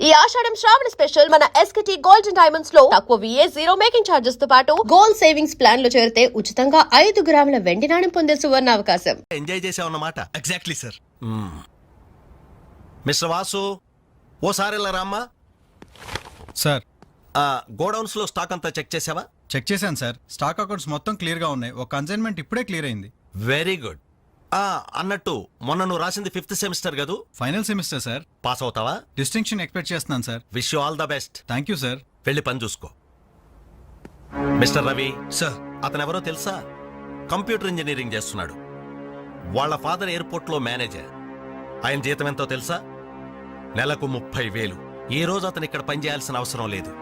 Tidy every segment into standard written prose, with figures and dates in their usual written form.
ఈ ఆషాఢం శ్రావణ స్పెషల్ మన SKT gold and diamonds లో తక్కువ VA జీరో మేకింగ్ చార్జెస్ తో పాటు గోల్డ్ సేవింగ్స్ ప్లాన్ లో చేరితే ఉచితంగా 5 గ్రాముల వెండి నాణెం పొందే సువర్ణ అవకాశం. ఎంజాయ్ చేసావన్నమాట. Exactly sir. మిస్టర్ వాసు ఓసారి ఇలా రామ్మా. సార్ గోడౌన్స్ లో స్టాక్ అంతా చెక్ చేసావా? చెక్ చేశాను సార్. స్టాక్ అకౌంట్స్ మొత్తం క్లియర్ గా ఉన్నాయి. ఒక కన్సైన్మెంట్ ఇప్పుడే క్లియర్ అయింది. Very good. అన్నట్టు మొన్న నువ్వు రాసింది 5th సెమిస్టర్ కదూ? Final semester sir. పాస్ అవుతావా? డిస్టింక్షన్ ఎక్స్పెక్ట్ చేస్తున్నాను sir. Wish you all the best. Thank you sir. వెళ్ళి పని చూసుకో. మిస్టర్ రవి సార్, అతను ఎవరో తెలుసా? కంప్యూటర్ ఇంజనీరింగ్ చేస్తున్నాడు. వాళ్ళ ఫాదర్ ఎయిర్పోర్ట్ లో మేనేజర్. ఆయన జీతం ఎంతో తెలుసా? నెలకు 30,000. ఈ రోజు అతను ఇక్కడ పనిచేయాల్సిన అవసరం లేదు,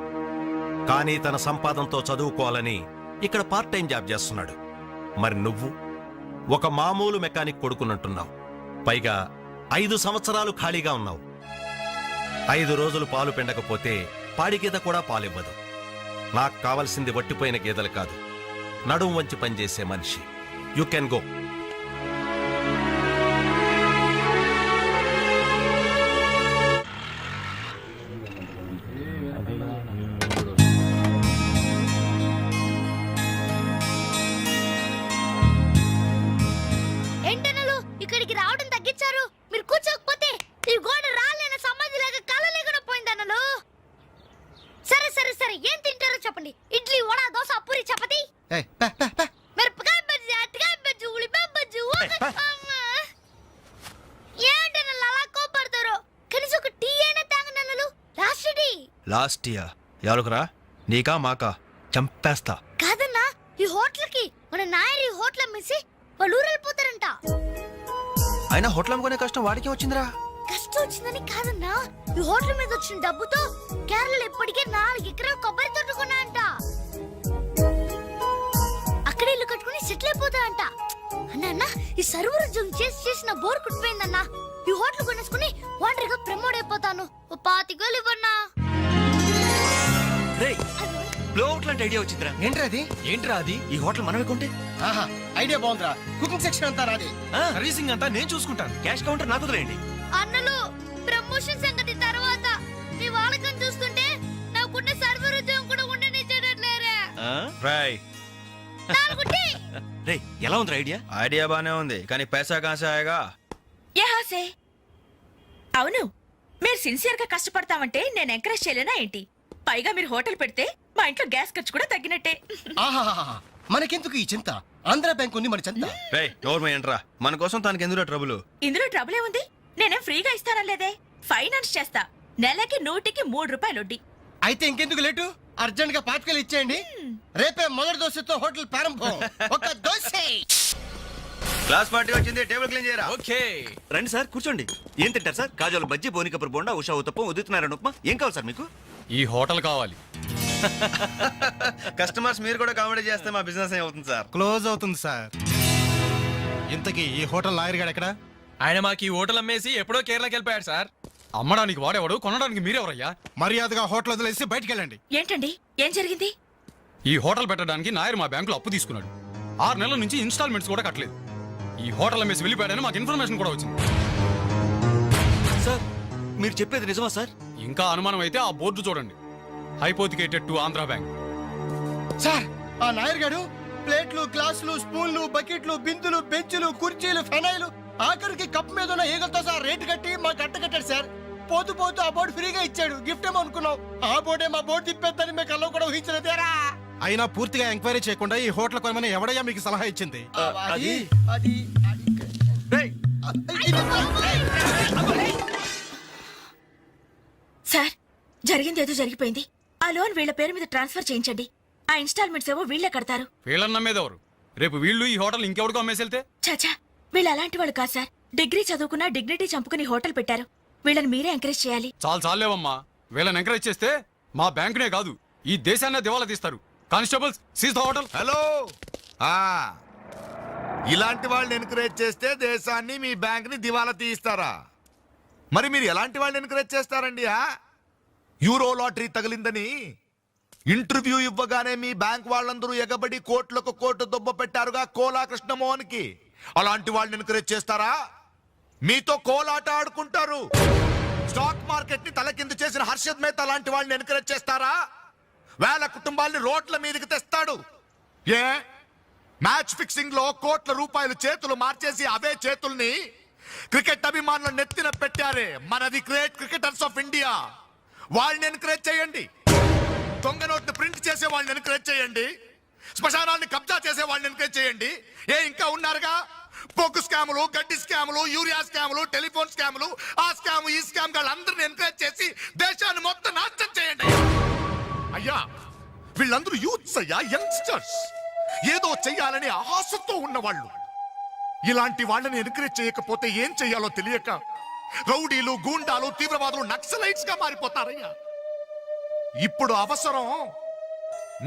కానీ తన సంపాదనతో చదువుకోవాలని ఇక్కడ పార్ట్ టైం జాబ్ చేస్తున్నాడు. మరి నువ్వు ఒక మామూలు మెకానిక్ కొడుకున్నట్టున్నావు. పైగా 5 సంవత్సరాలు ఖాళీగా ఉన్నావు. 5 రోజులు పాలు పిండకపోతే పాడి గీత కూడా పాలివ్వదు. నాకు కావలసింది వట్టిపోయిన గీదలు కాదు, నడుము వంచి పనిచేసే మనిషి. You can go. ఇక్కడికి రావడం తగ్గించారు. మీరు కూర్చోకపోతే ఈ గోడ రాలేన సమాధి లాగా కలలేకుండా పోయిందన్నలు. సరే సరే సరే, ఏం తింటారో చెప్పండి. ఇడ్లీ, వడ, దోశ, పూరి, చపాతి, మిరపకాయ బజ్జీ, అరటికాయ బజ్జీ, ఉల్లిపాయ బజ్జీ. ఏంటన్నలు అలా కోపడతారు? కనీసం ఒక టీ అయినా తాగనన్నలు. Last tea. లాస్ట్ ఇయర్ ఎవరుకురా? నీకా మాకా? చంపేస్తా. కాదన్నా, ఈ హోటల్కి మన నాయర్ ఈ హోటల్ అమ్మేసి వాళ్ళు ఊరెళ్ళిపోతారంట. అయినా హోటల్ అమ్ముకునే కష్టం వాడికి వచ్చిందిరా. కష్టం వచ్చిందని కాదన్నా, ఈ హోటల్ మీద వచ్చిన డబ్బుతో కేరళలో ఇప్పటికే 4 ఎకరాల కొబ్బరి తోట కొన్నాయంట. అక్కడే ఇల్లు కట్టుకుని సెటిల్ అయిపోతాయంట. అన్న ఈ సర్వర్ ఉద్యోగం చేసి బోర్ కుట్టిపోయిందన్నా. ఈ హోటల్ కొనేసుకుని వాంటరీగా ప్రమోట్ అయిపోతాను. ఓ 25,000 ఇవ్వన్నా. బ్లోఅవుట్ లాంటి ఐడియా వచ్చిందిరా. ఏంట్రా అది? ఈ హోటల్ మనమే కొంటే ఐడియా బాగుందిరా. కుకింగ్ సెక్షన్ అంతా రాదే, సర్వీసింగ్ అంతా నేను చూసుకుంటాను. క్యాష్ కౌంటర్ నాకు వదిలేయండి. అన్నలు, ప్రమోషన్ సంగతి తర్వాత. మీ వాళ్ళకం చూస్తుంటే నాకున్న సర్వర్ ఉద్యోగం కూడా ఉండనిచ్చేటట్లేరే. రే, ఎలా ఉంది ఐడియా? ఐడియా బానే ఉంది, కానీ పైసా కాసాయగా. అవును, మీరు సిన్సియర్ గా కష్టపడతామంటే నేను ఎంకరేజ్ చేయలేనా ఏంటి? పైగా మీరు హోటల్ పెడితే మా ఇంట్లో గ్యాస్ ఖర్చు కూడా తగ్గినట్టే. మనకెందుకు ఈ చింత? ఆంధ్ర బ్యాంక్ ఉంది మన చింత. ఏంట్రా, మన కోసం తనకి ఎందులో ట్రబుల్? ఇందులో ట్రబుల్ ఏముంది? నేనేం ఫ్రీగా ఇస్తానలేదే, ఫైనాన్స్ చేస్తా. నెలకి 100కి 3 రూపాయలు వడ్డీ. అయితే ఇంకెందుకు లేటు? అర్జెంట్ గా 5,000 ఇచ్చేయండి. రేపే మొదటి దోశతో హోటల్ ప్రారంభం. ఒక దోశ. క్లాస్ పార్టీ వచ్చింది, టేబుల్ క్లీన్ చేయరా. ఓకే, రండి సార్, కూర్చోండి. ఏం తింటారు సార్? కాజోలు బజ్జీ, బోనికపూర్ బోండా, ఉషా ఉత్తప్పం, ఉదితనారాయణ ఉప్మా. ఏం కావాలి సార్ మీకు? ఈ హోటల్ కావాలి. కస్టమర్స్ మీరు కూడా కామెడీ చేస్తే మా బిజినెస్ అవుతుంది సార్. క్లోజ్ అవుతుంది సార్. ఇంతకీ ఈ హోటల్ లాయర్ గారు ఎక్కడ? ఆయన మాకు ఈ హోటల్ అమ్మేసి ఎప్పుడో కేరళకి వెళ్ళిపోయాడు సార్. అమ్మడానికి వాడేవాడు, కొనడానికి మీరెవరయ్యా? మర్యాదగా హోటల్ వదిలేసి బయటికి వెళ్ళండి. ఏంటండి, ఏం జరిగింది? ఈ హోటల్ పెట్టడానికి నాయర్ మా బ్యాంకులో అప్పు తీసుకున్నాడు. 6 నెలల నుంచి ఇన్స్టాల్మెంట్స్ కూడా కట్టలేదు. ఈ హోటల్ అమ్మేసి వెళ్ళిపోయాడని మాకు ఇన్ఫర్మేషన్ కూడా వచ్చింది. సార్, మీరు చెప్పేది నిజమా సార్? ఇంకా అనుమానం అయితే ఆ బోర్డు చూడండి, hypothecated to Andhra bank. Sir, ఆ నాయర్ గారు ప్లేట్లు, గ్లాసులు, స్పూన్లు, బకెట్లు, బిందులు, బెంచులు, కుర్చీలు, ఫెనైలు, ఆఖరికి కప్ మీద ఉన్న ఈగలతో సార్ రేటు కట్టి మాకు కట్టకట్టాడు సార్. పోతూ పోతూ ఆ బోర్డు ఫ్రీగా ఇచ్చాడు. గిఫ్ట్ ఏమో అనుకున్నాం. ఆ బోర్డే మా బోర్డు తిప్పేద్దని మేము కల్లో కూడా ఊహించలేదేరా. అయినా పూర్తిగా ఎంక్వైరీ చేయకుండా ఈ హోటల్ కొనమని ఎవడయ్యా మీకు సలహా ఇచ్చింది? సార్, జరిగింది ఏదో జరిగిపోయింది. ఆ లోన్ వీళ్ళ పేరు మీద ట్రాన్స్ఫర్ చేయించండి. ఆ ఇన్స్టాల్మెంట్స్ ఏవో వీళ్ళే కడతారు. వీళ్ళని నమ్మేదెవరు? రేపు వీళ్ళు ఈ హోటల్ ఇంకెవరికో అమ్మేసి చాచా, వీళ్ళు అలాంటి వాళ్ళు కాదు సార్. డిగ్రీ చదువుకున్నా డిగ్నిటీ చంపుకుని హోటల్ పెట్టారు. వీళ్ళని మీరే ఎంకరేజ్ చేయాలి. చాలేవమ్మా. వీళ్ళని ఎంకరేజ్ చేస్తే మా బ్యాంకునే కాదు, ఈ దేశాన్నే దివాలా తీస్తారు. Constables, seize the hotel. Hello, ఇలాంటి వాళ్ళని ఎంకరేజ్ చేస్తే దేశాన్ని, మీ బ్యాంక్ ని దివాలా తీయిస్తారా? మరి మీరు ఎలాంటి వాళ్ళని ఎంకరేజ్ చేస్తారండి? యూరో లాటరీ తగిలిందని ఇంటర్వ్యూ ఇవ్వగానే మీ బ్యాంక్ వాళ్ళందరూ ఎగబడి కోట్లకు కోట్లు దొబ్బ పెట్టారుగా కోలా కృష్ణమోహన్ కి. అలాంటి వాళ్ళని ఎంకరేజ్ చేస్తారా? మీతో కోలాట ఆడుకుంటారు. స్టాక్ మార్కెట్ ని తలకిందు చేసిన హర్షద్ మేహతా లాంటి వాళ్ళని ఎంకరేజ్ చేస్తారా? వేల కుటుంబాల్ని రోడ్ల మీదకి తెస్తాడు. ఏ మ్యాచ్ ఫిక్సింగ్ లో కోట్ల రూపాయలు చేతులు మార్చేసి అవే చేతుల్ని క్రికెట్ అభిమానుల నెత్తిన పెట్టారే మనది గ్రేట్ క్రికెటర్స్ ఆఫ్ ఇండియా. వాళ్ళని ఎంకరేజ్ చేయండి. దొంగ నోట్ని ప్రింట్ చేసే వాళ్ళని ఎంకరేజ్ చేయండి. శ్మశానాన్ని కబ్జా చేసే వాళ్ళని ఎంకరేజ్ చేయండి. ఇంకా ఉన్నారుగా పొగ్గు స్కాములు, గడ్డి స్కాములు, యూరియా స్కాములు, టెలిఫోన్ స్కాములు, ఆ స్కామ్ ఈ స్కామ్ వాళ్ళందరినీ ఎంకరేజ్ చేసి దేశాన్ని మొత్తం నాశనం చేయండి. అయ్యా వీళ్ళందరూ యూత్స్ అయ్యా, యంగ్స్టర్స్, ఏదో చెయ్యాలని ఆశతో ఉన్నవాళ్ళు. ఇలాంటి వాళ్ళని ఎంకరేజ్ చేయకపోతే ఏం చెయ్యాలో తెలియక రౌడీలు, గూండాలు, తీవ్రవాదులు, నక్సలైట్స్ గా మారిపోతారయ్యా. ఇప్పుడు అవసరం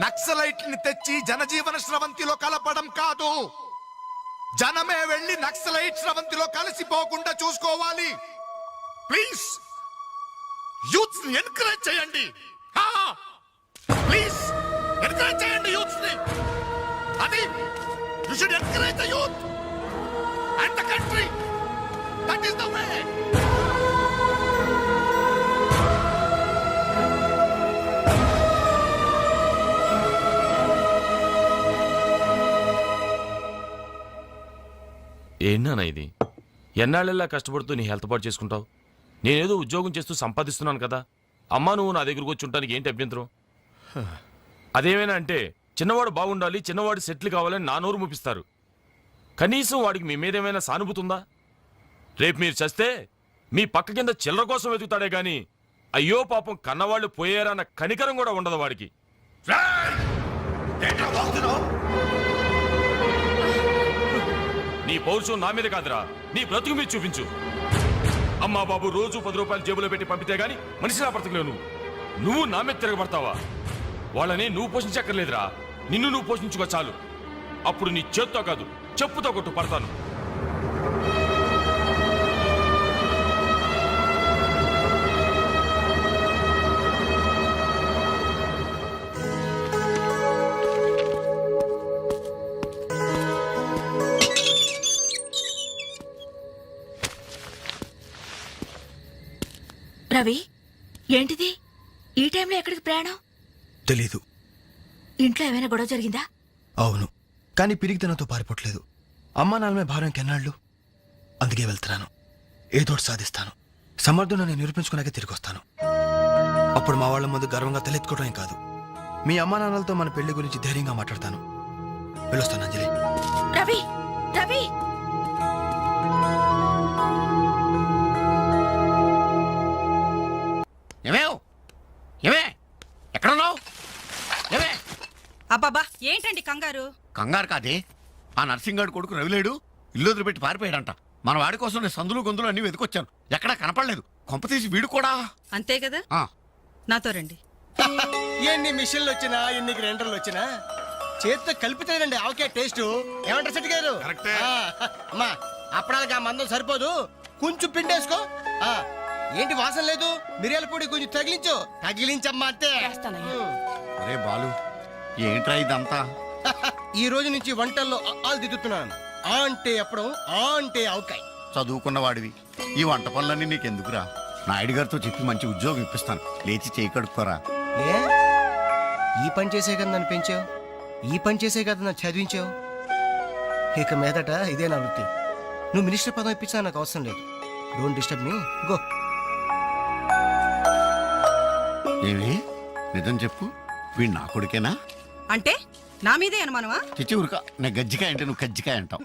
నక్సలైట్ని తెచ్చి జనజీవన స్రవంతిలో కలపడం కాదు, జనమే వెళ్ళి నక్సలైట్ స్రవంతిలో కలిసిపోకుండా చూసుకోవాలి. ప్లీజ్ యూత్స్ ని ఎంకరేజ్ చేయండి. ప్లీజ్ ఎంకరేజ్ చేయండి యూత్స్ ని. అది you should encourage the youth and the country. That is the way. ఏంటన్నా ఇది? ఎన్నాళ్ళెల్లా కష్టపడుతూ నీ హెల్త్ పాటు చేసుకుంటావు? నేనేదో ఉద్యోగం చేస్తూ సంపాదిస్తున్నాను కదా. అమ్మా నువ్వు నా దగ్గరకు వచ్చి ఉండటానికి ఏంటి అభ్యంతరం? అదేమైనా అంటే చిన్నవాడు బాగుండాలి, చిన్నవాడు సెటిల్ కావాలని నా నోరు ముపిస్తారు. కనీసం వాడికి మీ మీద ఏమైనా సానుభూతి ఉందా? రేపు మీరు చస్తే మీ పక్క కింద చిల్లర కోసం వెతుకుతాడే గాని అయ్యో పాపం కన్నవాళ్ళు పోయారన్న కనికరం కూడా ఉండదు వాడికి. నీ పౌరుషం నా మీద కాదురా, నీ బ్రతుకు మీద చూపించు. అమ్మా బాబు రోజు 10 రూపాయలు జేబులో పెట్టి పంపితే గాని మనిషిలా బ్రతకలేవు. నువ్వు నా మీద తిరగబడతావా? వాళ్ళని నువ్వు పోషించక్కర్లేదురా, నిన్ను నువ్వు పోషించుకో చాలు. అప్పుడు నీ చేత్తో కాదు చెప్పుతో కొట్టు పడతాను. రవి, ఏంటిది ఈ టైంలో ఎక్కడికి ప్రయాణం? తెలీదు. ఇంట్లో ఏమైనా గొడవ జరిగిందా? అవును, కానీ పిరిగితనంతో పారిపోవట్లేదు. అమ్మా నాన్నమే భారం కెన్నాళ్ళు, అందుకే వెళ్తున్నాను. ఏదోటి సాధిస్తాను, సమర్థుని నిరూపించుకున్నాకే తిరిగి వస్తాను. అప్పుడు మా వాళ్ళ ముందు గర్వంగా తలెత్తుకోవడం కాదు, మీ అమ్మా నాన్నలతో మన పెళ్లి గురించి ధైర్యంగా మాట్లాడతాను. వెళ్ళొస్తాను అంజలి. రవి, రవి, ఎక్కడున్నావు? అబ్బాబా ఏంటండి కంగారు? కంగారు కాదే, ఆ నర్సింగాడు కొడుకు రవిలేడు ఇల్లు వదిలిపెట్టి పారిపోయాడంట. మన వాడి కోసం నేను సందులు గొంతులు అన్ని వెతుకొచ్చాను, ఎక్కడా కనపడలేదు. కొంపతీసి వీడు కూడా అంతే కదా. ఆ. నాతో రండి. ఎన్ని మిషన్లు వచ్చినా, ఎన్ని గ్రైండర్లు వచ్చినా చేతితో కలిపితేనండి ఆవకాయ టేస్ట్. ఏమంటారు సెట్ గారు? కరెక్టే. అమ్మా అప్పడానికి ఆ మందం సరిపోదు, కొంచెం పిండేసుకో. ఏంటి వాసన లేదు? మిరియాల పొడి కొంచెం తగిలించమ్మా అంతే. అరే బాలు, ఏంట్రా ఇదంతా? ఈ రోజు నుంచి వంటల్లో ఆలు దిద్దుతున్నాను. ఆ అంటే అప్పడం, ఆ అంటే ఆవకాయ. చదువుకున్న వాడివి, ఈ వంట పనులన్నీ నీకెందుకురా? నాయుడు గారితో చెప్పి మంచి ఉద్యోగం ఇప్పిస్తాను, లేచి చేయి కడుక్కోరా. ఏ ఈ పని చేసే కదా నన్ను పెంచావు, ఈ పని చేసే కదా నన్ను చదివించావు. ఇక మీదట ఇదే నా వృత్తి. నువ్వు మినిస్టర్ పదం ఇప్పించా నాకు అవసరం లేదు. Don't disturb me, go. ఏమి నిజం చెప్పు, వీడు నా కొడుకేనా? అంటే నా మీదే అనుమానమా? చిచ్చి ఊరుక, నేను గజ్జికాయ అంటే నువ్వు కజ్జికాయ అంటావు.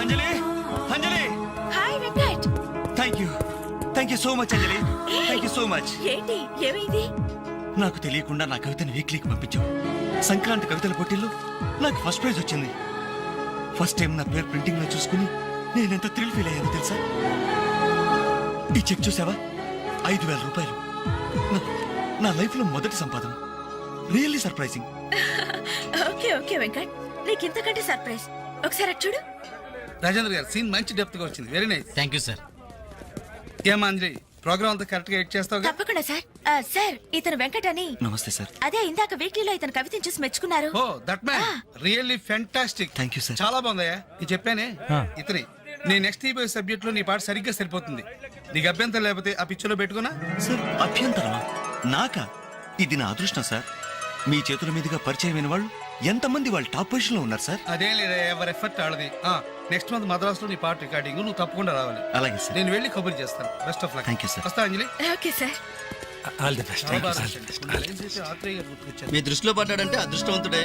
Anjali, Anjali, hi Venkat. Thank you so much Anjali, thank you so much. ఏంటి ఏమైంది? నాకు తెలియకుండా నా కవితని వీక్లీకి పంపించావు. సంక్రాంతి కవితల పోటీల్లో నాకు ఫస్ట్ ప్రైజ్ వచ్చింది. ఫస్ట్ టైం నా పేరు ప్రింటింగ్ లో చూసుకుని నేనెంత థ్రిల్ ఫీల్ అయ్యాను తెలుసా? ఈ చెక్ చూసావా? 5,000 రూపాయలు. నా లైఫ్ లో మొదటి సంపాదన. Really surprising. Okay okay Venkat, నీకు ఇంతకంటే సర్ప్రైజ్. ఒకసారి అటు చూడు. రాజేంద్ర గారు సీన్ మంచి డెప్త్ గా వచ్చింది. Very nice. Thank you sir. ఏమా అంజలి, ప్రోగ్రామ్ అంతా కరెక్ట్ గా ఎడ్ చేస్తావు? తప్పకుండా సార్, సార్ ఇతను వెంకట్ అని. నమస్తే సార్. అదే ఇందాక వీక్లీలో ఇతను కవితను చూసి మెచ్చుకున్నారు. Oh that man really fantastic. Thank you sir. చాలా బాగుందయ్యా. ఇది చెప్పానే ఇతని నీ నెక్స్ట్ ఈబోయ్ సబ్జెక్ట్ లో నీ పాట సరిగ్గా సరిపోతుంది. నీకు అభ్యంతరం లేకపోతే ఆ పిక్చర్లో పెట్టుకున్నా. సార్ అభ్యంతరమా? నాకా? ఇది నా అదృష్టం సార్. మీ చేతుల మీదుగా పరిచయమైన వాళ్ళు ఎంతమంది వాళ్ళు టాప్ పొజిషన్ లో ఉన్నారు సార్. అదేం లేదా, ఎవరి ఎఫర్ట్ ఆడది. నెక్స్ట్ మంత్ మద్రాస్ లో నీ పాట రికార్డింగ్ నువ్వు తప్పకుండా రావాలి. అలాగే సార్. నేను వెళ్ళి కబుర్ చేస్తాను. Best of luck. Thank you sir. వస్తా Anjali. Okay sir. All the best. మీ దృష్టిలో పడ్డాడంటే అదృష్టవంతుడే.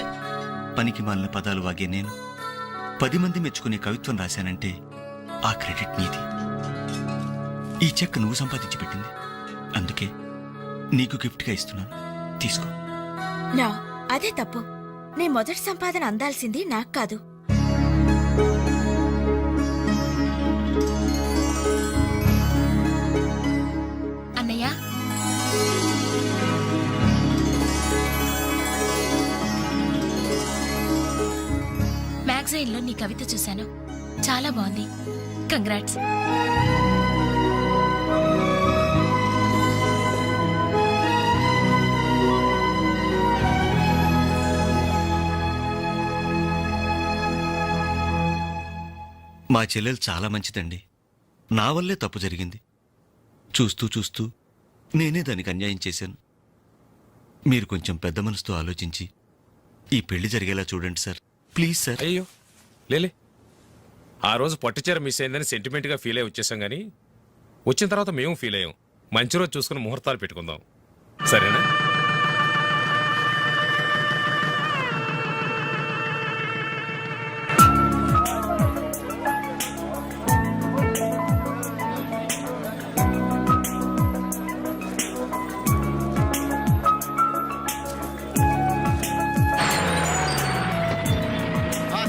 పనికి మాలిన పదాలు వాగే నేను 10 మంది మెచ్చుకునే కవిత్వం రాశానంటే ఆ క్రెడిట్ నీది. ఈ చెక్ నువ్వు సంపాదించి పెట్టింది. అందుకే నీకు గిఫ్ట్ గా ఇస్తున్నాను, తీసుకో. నా అదే తప్పు. నీ మొదటి సంపాదన అందాల్సింది నాకు కాదు. అన్నయ్య మ్యాగజైన్ లో నీ కవిత చూశాను, చాలా బాగుంది. కంగ్రాట్స్. మా చెల్లెలు చాలా మంచిదండి. నా వల్లే తప్పు జరిగింది. చూస్తూ చూస్తూ నేనే దానికి అన్యాయం చేశాను. మీరు కొంచెం పెద్ద మనసుతో ఆలోచించి ఈ పెళ్లి జరిగేలా చూడండి సార్, ప్లీజ్ సార్. అయ్యో లేలే, ఆ రోజు పట్టుచీర మిస్ అయిందని సెంటిమెంట్గా ఫీల్ అయ్యి వచ్చేసాం, కానీ వచ్చిన తర్వాత మేము ఫీల్ అయ్యాం. మంచి రోజు చూసుకుని ముహూర్తాలు పెట్టుకుందాం, సరేనా?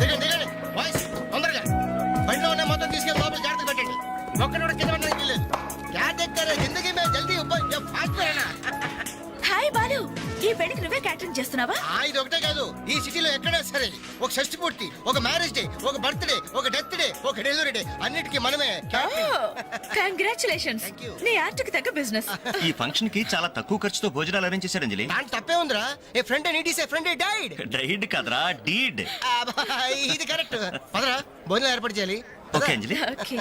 దిగండి దిగండి బాయ్స్, తొందరగా బండిలో ఉన్న మొత్తం తీసుకెళ్ళి లోపల జాగ్రత్త పెట్టండి. ఒక్కడు కింద పడడానికి లేదు. క్యా దేఖతే జిందగీ మే జల్దీ ఫాస్ట్ అయినా. హాయ్ బాలు, ఈ పెళ్లికి నువ్వే క్యాటరింగ్ చేస్తున్నావా? ఇది ఒకటే కాదు, ఈ సిటీలో ఎక్కడైనా సరే ఒక షష్టి పూర్తి, ఒక మ్యారేజ్ డే, ఒక బర్త్డే, ఒక డెత్ డే, ఒక డెలివరీ డే, అన్నిటికీ మనమే కంగ్రాచులేషన్స్. Thank you. నీ ఆర్ట్కి తగ్గ బిజినెస్. ఈ ఫంక్షన్ కి చాలా తక్కువ ఖర్చుతో భోజనాలు అరేంజ్ చేశారు అంజలి. దాని తప్పే ఉందిరా. A friend and it is a friend died. Died కదరా, డీడ్. ఇది కరెక్ట్. పదరా భోజనం ఏర్పాటు చేయాలి. ఓకే అంజలి. ఓకే.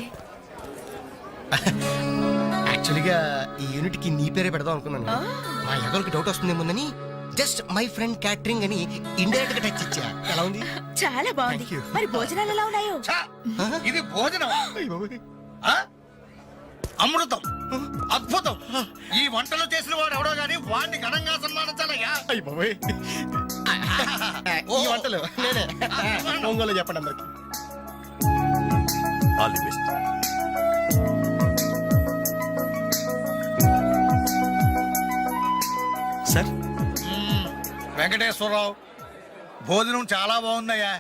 యాక్చువల్గా ఈ యూనిట్ కి నీ పేరే పెడదాం అనుకున్నాను. మా ఎవరికి డౌట్ వస్తుందేమోనని జస్ట్ మై ఫ్రెండ్ క్యాటరింగ్ అని ఇండైరెక్ట్ గా టచ్ ఇచ్చా. ఎలా ఉంది? చాలా బాగుంది. Thank you. మరి భోజనాలు ఎలా ఉన్నాయో? ఇది భోజనం, ఆ? అమృతం, అద్భుతం. ఈ వంటలు చేసిన వాడు ఎవడో గానీ వాడిని ఘనంగా సన్మానించాలయ్యా. ఈ వంటలు నేనే ఒంగోలు చెప్పండి అందరికి. All the best. Sir Venkateswararao, భోజనం చాలా బాగుందయ్యా.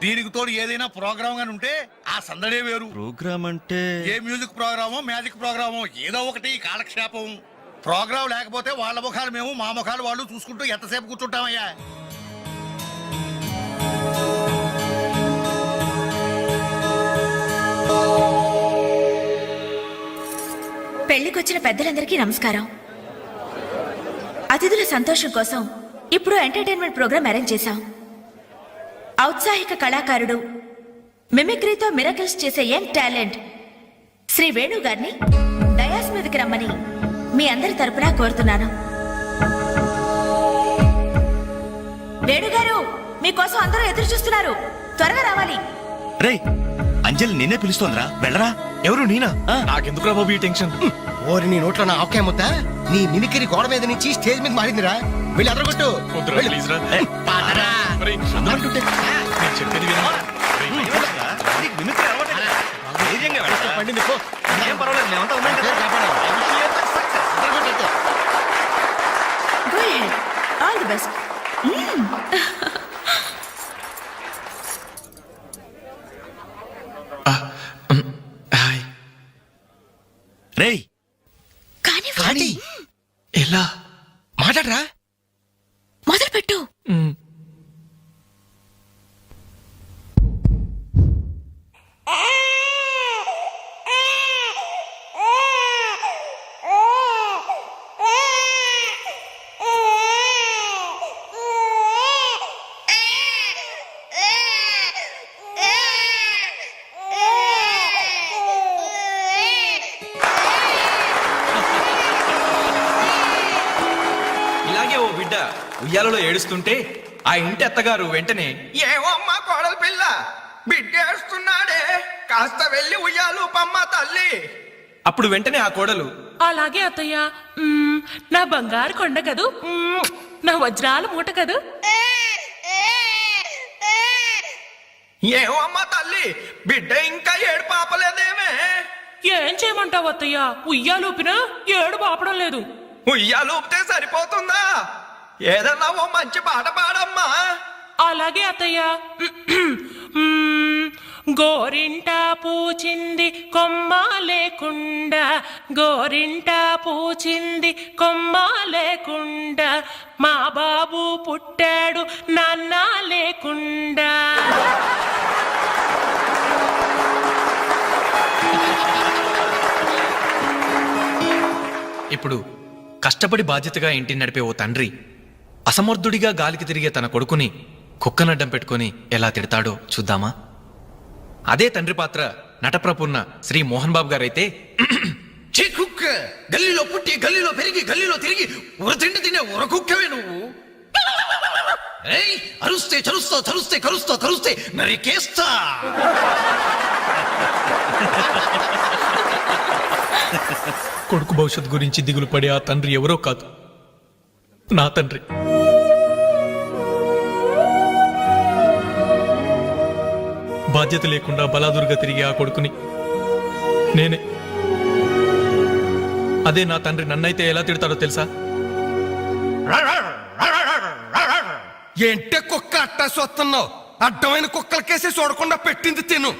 దీనికి తోడు ఏదైనా ప్రోగ్రామ్ గాని ఉంటే ఆ సందడే వేరు. ప్రోగ్రామ్ అంటే ఏ మ్యూజిక్ ప్రోగ్రామో మ్యాజిక్ ప్రోగ్రామో ఏదో ఒకటి కాలక్షేపం. ప్రోగ్రామ్ లేకపోతే వాళ్ళ ముఖాలు మేము, మా ముఖాలు వాళ్ళు చూసుకుంటూ ఎంతసేపు కూర్చుంటామయ్యా. పెళ్లికొచ్చిన పెద్దలందరికీ నమస్కారం. అతిథుల సంతోషం కోసం ఇప్పుడు ఎంటర్టైన్మెంట్ ప్రోగ్రాం అరేంజ్ చేశాం. ఔత్సాహిక కళాకారుడు, మిమిక్రీతో మిరకల్స్ చేసే యంగ్ టాలెంట్ శ్రీ వేణు గారిని డయాస్ మీదకి రమ్మని మీ అందరి తరపున కోరుతున్నాను. వేణుగారు, మీకోసం అందరూ ఎదురు చూస్తున్నారు, త్వరగా రావాలి. రే అంజలి నిన్నే పిలుస్తోందిరా, వెళ్ళరా. ఎవరు నేనా? నాకెందుకురా బాబు ఈ టెన్షన్? ఓరి నీ నోట్లో నా ఆవకాయ ముద్ద. నీ మిమిక్రీ గోడ మీద నుంచి స్టేజ్ మీద మారిందిరా. వెళ్ళి అదరగొట్టు. ప్లీజ్ రా. ఒరేయ్, నేను చెప్పేది వినరా? పండింది పో. ఏం పర్వాలేదు, మేమంతా ఉన్నాం కదా. అదరగొట్టు. Go ahead. All the best. రేయ్ కానీ ఎలా మాట్లాడరా. మొదలు పెట్టు. ఓ బిడ్డ ఉయ్యాలలో ఏడుస్తుంటే ఆ ఇంటి అత్తగారు వెంటనే ఏమో అమ్మా కోడలు పిల్ల బిడ్డ ఏడుస్తున్నాడే కాస్త వెళ్ళి ఉయ్యాలు పమ్మ తల్లి. అప్పుడు వెంటనే ఆ కోడలు అలాగే అత్తయ్య. నా బంగారు కొండ కదూ, నా వజ్రాల మూట కదూ. ఏమో అమ్మా తల్లి బిడ్డ ఇంకా ఏడు పాపలేదేమే. ఏం చేయమంటావు అత్తయ్య, ఉయ్యాలూపినా ఏడు పాపడం లేదు. ఉయ్యాలు ఊపితే సరిపోతుందా? ఏదన్నా ఓ మంచి పాట పాడమ్మా. అలాగే అత్తయ్య. గోరింట పూచింది కొమ్మ లేకుండా, గోరింట పూచింది కొమ్మ లేకుండా, మా బాబు పుట్టాడు నాన్న లేకుండా. ఇప్పుడు కష్టపడి బాధ్యతగా ఇంటిని నడిపే ఓ తండ్రి అసమర్థుడిగా గాలికి తిరిగే తన కొడుకుని కుక్కనడ్డం పెట్టుకుని ఎలా తిడతాడో చూద్దామా? అదే తండ్రి పాత్ర నటప్రపున్న శ్రీ మోహన్ బాబు గారైతే, చీ కుక్క, గల్లీలో పుట్టి గల్లీలో పెరిగి గల్లీలో తిరిగి ఉరతిండి తినే ఉరకుక్కవే నువ్వు. ఏయ్, అరుస్తే చరుస్తావు, చరుస్తే కరుస్తావు, కరుస్తే నరికేస్తా. కొడుకు భవిష్యత్ గురించి దిగులు పడే ఆ తండ్రి ఎవరో కాదు, నా తండ్రి. బాధ్యత లేకుండా బలాదురుగా తిరిగి ఆ కొడుకుని నేనే. అదే నా తండ్రి నన్నైతే ఎలా తిడతాడో తెలుసా? ఏంటే కుక్క అట్టా సొత్తున్నావు? అడ్డమైన కుక్కలకేసి చూడకుండా పెట్టింది తిను.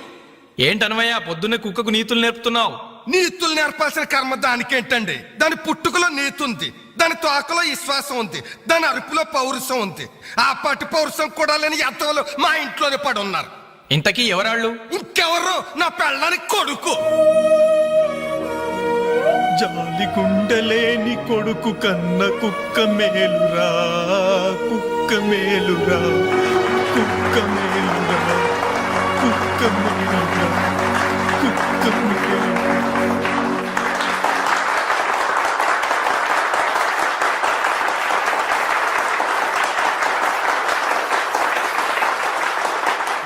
ఏంటనవయ్యా పొద్దున్నే కుక్కకు నీతులు నేర్పుతున్నావు? నీతులు నేర్పాల్సిన కర్మ దానికేంటండి? దాని పుట్టుకలో నీతి ఉంది, దాని తోకలో విశ్వాసం ఉంది, దాని అరుపులో పౌరుషం ఉంది. ఆ పాటి పౌరుషం కూడా లేని ఎంతలో మా ఇంట్లోనే పడి ఉన్నారు. ఇంతకీ ఎవరాళ్ళు? ఇంకెవరు? నా పెళ్ళానికి కొడుకు. జాలి గుండలేని కొడుకు కన్న కుక్క మేలురా, కుక్క మేలురా, కుక్క మేలురా, కుక్క మేలురా, కుక్క మేలురా.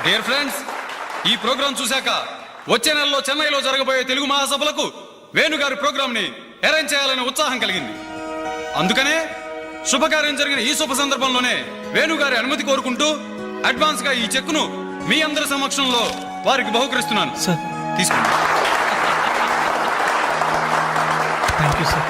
డియర్ ఫ్రెండ్స్, ఈ ప్రోగ్రాం చూశాక వచ్చే నెలలో చెన్నైలో జరగబోయే తెలుగు మహాసభలకు వేణుగారి ప్రోగ్రామ్ ని అరేంజ్ చేయాలనే ఉత్సాహం కలిగింది. అందుకనే శుభకార్యం జరిగిన ఈ శుభ సందర్భంలోనే వేణుగారి అనుమతి కోరుకుంటూ అడ్వాన్స్ గా ఈ చెక్కును మీ అందరి సమక్షంలో వారికి బహుకరిస్తున్నాను. సార్ తీసుకోండి. Thank you sir.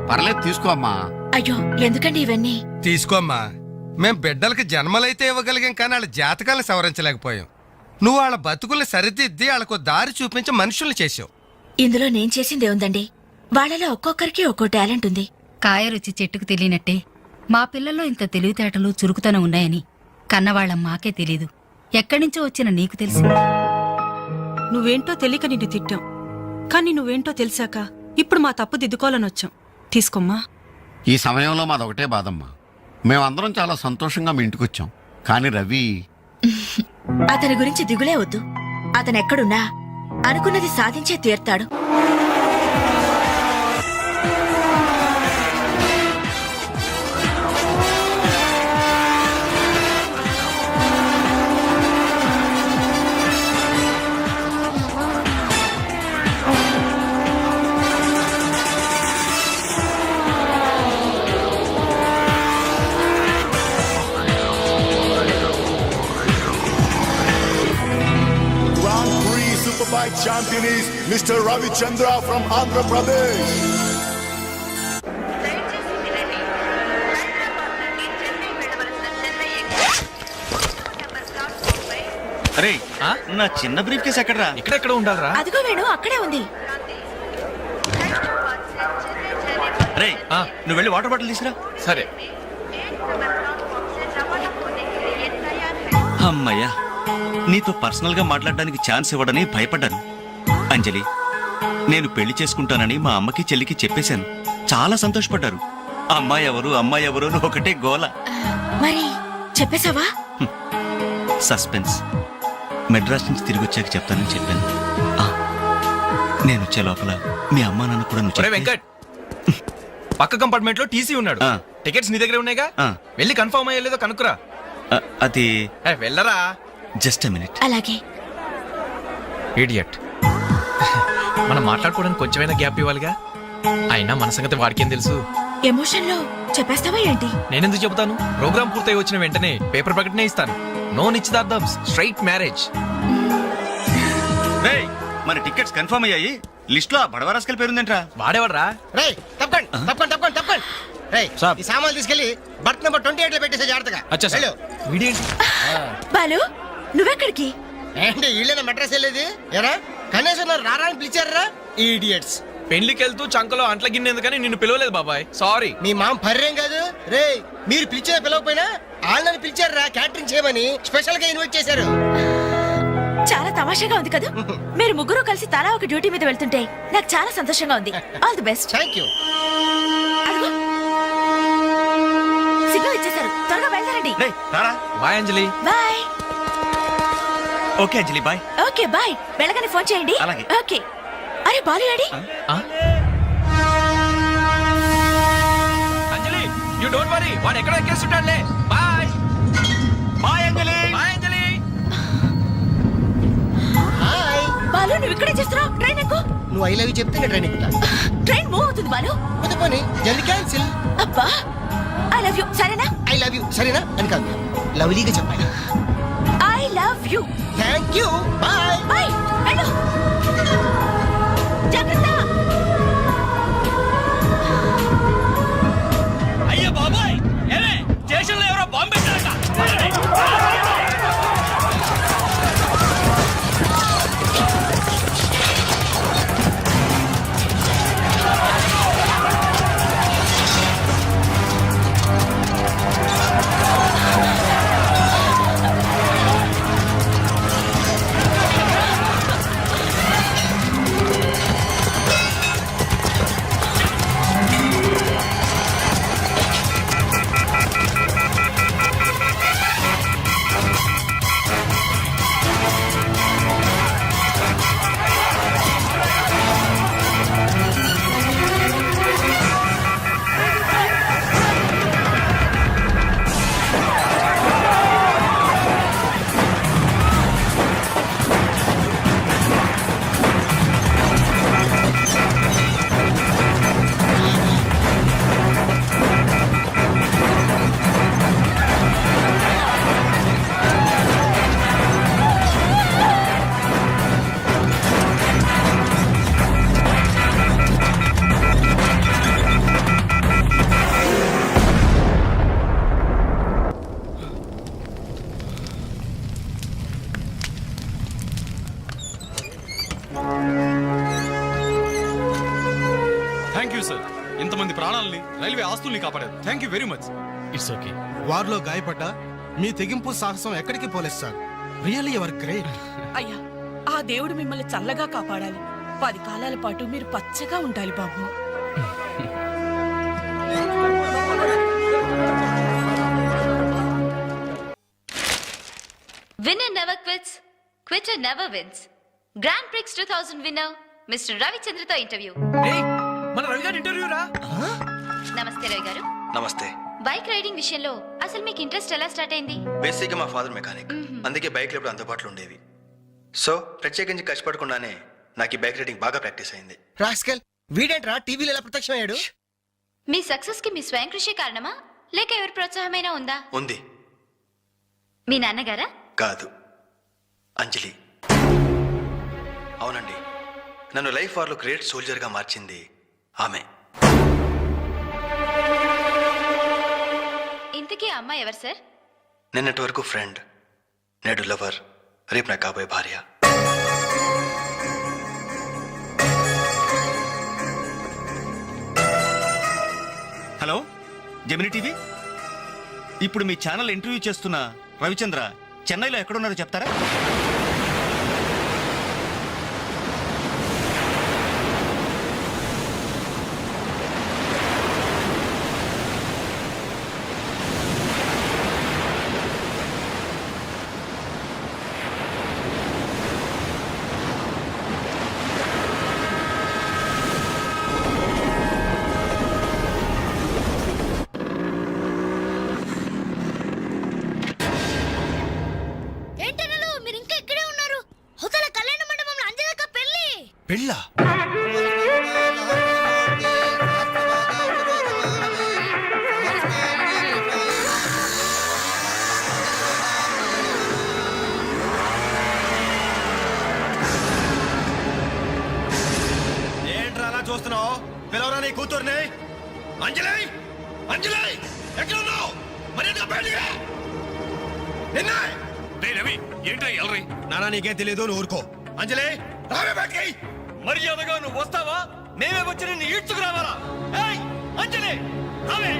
పర్లేదు తీసుకో అమ్మా. అయ్యో ఎందుకండి ఇవన్నీ? తీసుకోమ్మా. మేం బిడ్డలకి జన్మలైతే ఇవ్వగలిగాం, కానీ వాళ్ళ జాతకాలను సవరించలేకపోయాం. నువ్వు వాళ్ళ బతుకుల్ని సరిదిద్ది వాళ్ళకు దారి చూపించి మనుషుల్ని చేసావు. ఇందులో నేను చేసిందే ఉందండి. వాళ్ళలో ఒక్కొక్కరికి ఒక్కో టాలెంట్ ఉంది. కాయ రుచి చెట్టుకు తెలియనట్టే మా పిల్లల్లో ఇంత తెలివితేటలు చురుకుతనం ఉన్నాయని కన్నవాళ్ళం మాకే తెలీదు. ఎక్కడినుంచో వచ్చిన నీకు తెలుసు. నువ్వేంటో తెలియక నిన్ను తిట్టాం, కానీ నువ్వేంటో తెలిసాక ఇప్పుడు మా తప్పు దిద్దుకోవాలని వచ్చాం. తీసుకోమ్మా. ఈ సమయంలో మాదొకటే బాధమ్మా. మేమందరం చాలా సంతోషంగా మీ ఇంటికి వచ్చాం, కానీ రవి అతని గురించి దిగులే వద్దు. అతనెక్కడున్నా అనుకున్నది సాధించే తీర్తాడు. Superbike champion is Mr. Ravi Chandra from Andhra Pradesh. అరే ఆ? నా చిన్న బ్రీఫ్ కేసు ఎక్కడరా? ఇక్కడెక్కడ ఉండాలరా? అదిగో వేణు అక్కడే ఉంది. రే ఆ. నువ్వు వెళ్ళి వాటర్ బాటిల్ తీసురా. సరే. అమ్మయ్యా, నీతో పర్సనల్ గా మాట్లాడడానికి ఛాన్స్ ఇవ్వడని భయపడ్డాను. అంజలి, నేను పెళ్లి చేసుకుంటానని మా అమ్మకి చెల్లికి చెప్పేశాను. చాలా సంతోషపడ్డారు. అమ్మాయి ఎవరు అని ఒకటే గోల. మరి చెప్పేశావా? సస్పెన్స్. మెడ్రాస్ నుంచి తిరిగి వచ్చాక చెప్తానని చెప్పాను. ఆ, నేను వచ్చే లోపల మీ అమ్మా నాన్న కూడా నువ్వు ఒరే చెప్తే- వెంకట్, పక్క కంపార్ట్మెంట్ లో టీసీ ఉన్నాడు. ఆ. టికెట్స్ నీ దగ్గర ఉన్నాయిగా, ఆ. వెళ్ళి కన్ఫర్మ్ అయ్యలేదో కనుక్కురా. అది వెళ్ళరా. Just a minute. అలాగే. ఇడియట్. మనం మాట్లాడుకోవడానికి కొంచెమైనా గ్యాప్ ఇవ్వాలిగా. అయినా మన సంగతి వాడికేం తెలుసు. ఎమోషన్ లో చెప్పేస్తావా ఏంటి? నేనెందుకు చెబుతాను? ప్రోగ్రామ్ పూర్తయి వచ్చిన వెంటనే పేపర్ ప్రకటనే ఇస్తాను. నో నిశ్చితార్థం, స్ట్రైట్ మ్యారేజ్. రేయ్, మన టికెట్స్ కన్ఫర్మ్ అయ్యాయి. లిస్ట్ లో బడవరాస్కల్ పేరుందేంట్రా? వాడేవాడ్రా? రే తప్పకండి. రే సాబ్. ఈ సామాన్లు తీసుకెళ్లి బర్త్ నెంబర్ 28 లో పెట్టేసే జాగ్రత్తగా. అచ్చా సార్. వెళ్ళు. వీడేంటి? బాలు నువ్వెక్కడికి? ఏంటి వీళ్ళైనా మెడ్రాస్ వెళ్ళేది? ఎరా కనీసం నన్ను రారా అని పిలిచారా? ఈడియట్స్. పెళ్లికి వెళ్తూ చంకలో అంట్ల గిన్నెందుకని నిన్ను పిలవలేదు బాబాయ్, సారీ. మీ మామ పర్రేం కాదు. రే మీరు పిలిచే పిలవకపోయినా వాళ్ళని పిలిచారా క్యాటరింగ్ చేయమని స్పెషల్ గా ఇన్వైట్ చేశారు. చాలా తమాషాగా ఉంది కదా. మీరు ముగ్గురు కలిసి తలా ఒక డ్యూటీ మీద వెళ్తుంటే నాకు చాలా సంతోషంగా ఉంది. All the best. Thank you. Signal ఇచ్చేశారు, త్వరగా బయలుదేరండి. రేయ్, రారా. Bye Anjali. Bye. Okay Anjali, bye. Okay bye. వెళ్ళగానే ఫోన్ చేయండి. అలాగే. ఓకే. అరే బాలు ఏడి? అంజలి, యు డోంట్ వరీ, వాడు ఎక్కడ ఎక్కేస్తుంటాడులే. Bye. Bye Anjali. Bye Anjali. Hi. Balu నువ్వు ఇక్కడే చేస్తున్నావు? ట్రైన్ ఎక్కు. నువ్వు ఐ లవ్ యూ చెప్తే నేను ట్రైన్ ఎక్కుతా. ట్రైన్ మూవ్ అవుతుంది బాలు. పోతే పోనీ జల్ది క్యాన్సిల్. అబ్బా ఐ లవ్ యూ. సరేనా? ఐ లవ్ యూ సరేనా అని కాదు, లవ్లీగా చెప్పాలి. I love you. Thank you. Bye. Bye. వెళ్ళు. జాగ్రత్త. అయ్యో బాబాయ్, ఏమే స్టేషన్ లో ఎవరో బాంబు పెట్టారట. థ్యాంక్ యూ సార్, ఇంతమంది ప్రాణాలని, రైల్వే ఆస్తుల్ని కాపాడారు. Thank you very much. It's okay. వారిలో గాయపడ్డా మీ తెగింపు సాహసం ఎక్కడికి పోలేదు సార్. Really your great. అయ్యా ఆ దేవుడు మిమ్మల్ని చల్లగా కాపాడాలి. 10 కాలాల పాటు మీరు పచ్చగా ఉండాలి బాబు. Winner never quits, quitter never wins. Grand Prix 2000 winner, Mr. Ravichandra interview. ఏయ్, మన రవి గారి ఇంటర్వ్యూ రా. నమస్తే రవి గారు. నమస్తే. బైక్ రైడింగ్ విషయంలో అసలు మీకు ఇంట్రెస్ట్ ఎలా స్టార్ట్ అయింది? బేసిక్గా మా ఫాదర్ మెకానిక్, అందుకే బైక్లు ఎప్పుడు అందుబాటులో ఉండేవి. సో ప్రత్యేకించి కష్టపడకుండానే నాకు ఈ బైక్ రైడింగ్ బాగా ప్రాక్టీస్ అయింది. రాస్కల్ వీడేంట్రా టీవీలో ఎలా ప్రత్యక్షమయ్యాడు? మీ సక్సెస్ కి మీ స్వయం కృషి కారణమా లేక ఎవరి ప్రోత్సాహమైనా ఉందా? ఉంది. మీ నాన్నగారా? కాదు, అంజలి. అవునండి, నన్ను లైఫ్ వార్లో గ్రేట్ సోల్జర్గా మార్చింది ఆమె. ఇంతకీ ఆ అమ్మాయి ఎవరు సార్? నిన్నటి వరకు ఫ్రెండ్, నేడు లవర్, రేపు నాకు కాబోయే భార్య. హలో జెమిని టీవీ, ఇప్పుడు మీ ఛానల్ ఇంటర్వ్యూ చేస్తున్న రవిచంద్ర చెన్నైలో ఎక్కడున్నారో చెప్తారా? ఏంటన్నలు మీరు ఇంకా ఇక్కడే ఉన్నారు? అవతల కళ్యాణ మండపంలో అంజనక్క పెళ్లి. పెళ్ళా? ఏంట్రా అలా చూస్తున్నావు? పిలవరా నీ కూతుర్ని. అంజలి, అంజలి ఎక్కడ ఉన్నావు? మర్యాదగా బయటికి రా. నిన్నే. రవి ఏంటో ఎల్రై నానా నీకేం తెలియదు, నువ్వు ఊరుకో. అంజలి రావే బయటికి. మర్యాదగా నువ్వు వస్తావా? మేమే వచ్చి నిన్ను ఈడ్చుకు రావాలా? ఏయ్ అంజలి రావే.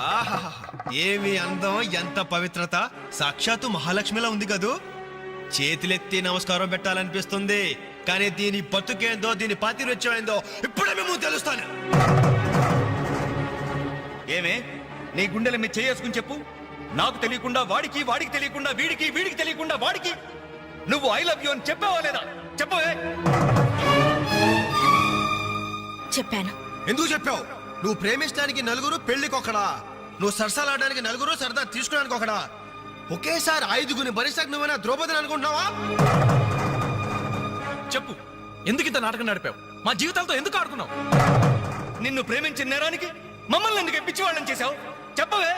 ఆహాహా, ఏమి అందం, ఎంత పవిత్రత. సాక్షాత్తు మహాలక్ష్మిలా ఉంది కదూ. చేతులెత్తి నమస్కారం పెట్టాలనిపిస్తుంది, కానీ దీని బతుకేందో, దీని పాతిరత్యం ఏందో ఇప్పుడే మేము తెలుస్తాను. ఏమే నీ గుండెల మీద చేసుకుని చెప్పు. నాకు తెలియకుండా వాడికి, వాడికి తెలియకుండా వీడికి, వీడికి తెలియకుండా వాడికి నువ్వు ఐ లవ్ యూ అని చెప్పావా లేదా? చెప్పవే. చెప్పాను. ఎందుకు చెప్పావు? నువ్వు ప్రేమించడానికి నలుగురు, పెళ్లికొకడా. నువ్వు సరసాలాడడానికి నలుగురు, సరదా తీసుకోవడానికి ఒకడా. ఒకేసారి 5గురిని భరించక నువ్వైనా ద్రౌపదిని అనుకుంటున్నావా? చెప్పు, ఎందుకు ఇంత నాటకం నడిపావు? మా జీవితాలతో ఎందుకు ఆడుకున్నావు? నిన్ను ప్రేమించిన నేరానికి మమ్మల్ని ఎందుకు ఎప్పించి వాళ్ళని చేశావు? చెప్పవే,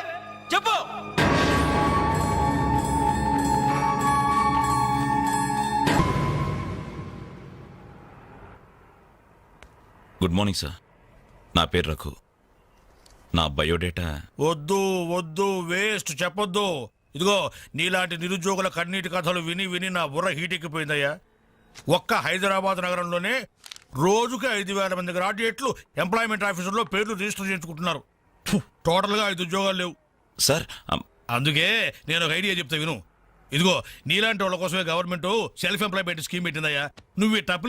చెప్పు. Good morning sir. నా పేరు రఘు. నా బయోడేటా వద్దు వద్దు, వేస్ట్, చెప్పొద్దు. ఇదిగో నీలాంటి నిరుద్యోగుల కన్నీటి కథలు విని విని నా బుర్ర హీటెక్కిపోయిందయ్యా. ఒక్క హైదరాబాద్ నగరంలోనే రోజుకి 5,000 మంది గ్రాడ్యుయేట్లు ఎంప్లాయ్మెంట్ ఆఫీసులో పేర్లు రిజిస్టర్ చేయించుకుంటున్నారు. టోటల్గా 5 ఉద్యోగాలు లేవు సార్. అందుకే నేను ఒక ఐడియా చెప్తా విను. ఇదిగో నీలాంటి వాళ్ళ కోసమే గవర్నమెంట్ సెల్ఫ్ ఎంప్లాయ్మెంట్ స్కీమ్ పెట్టిందయ్యా. నువ్వు ఈ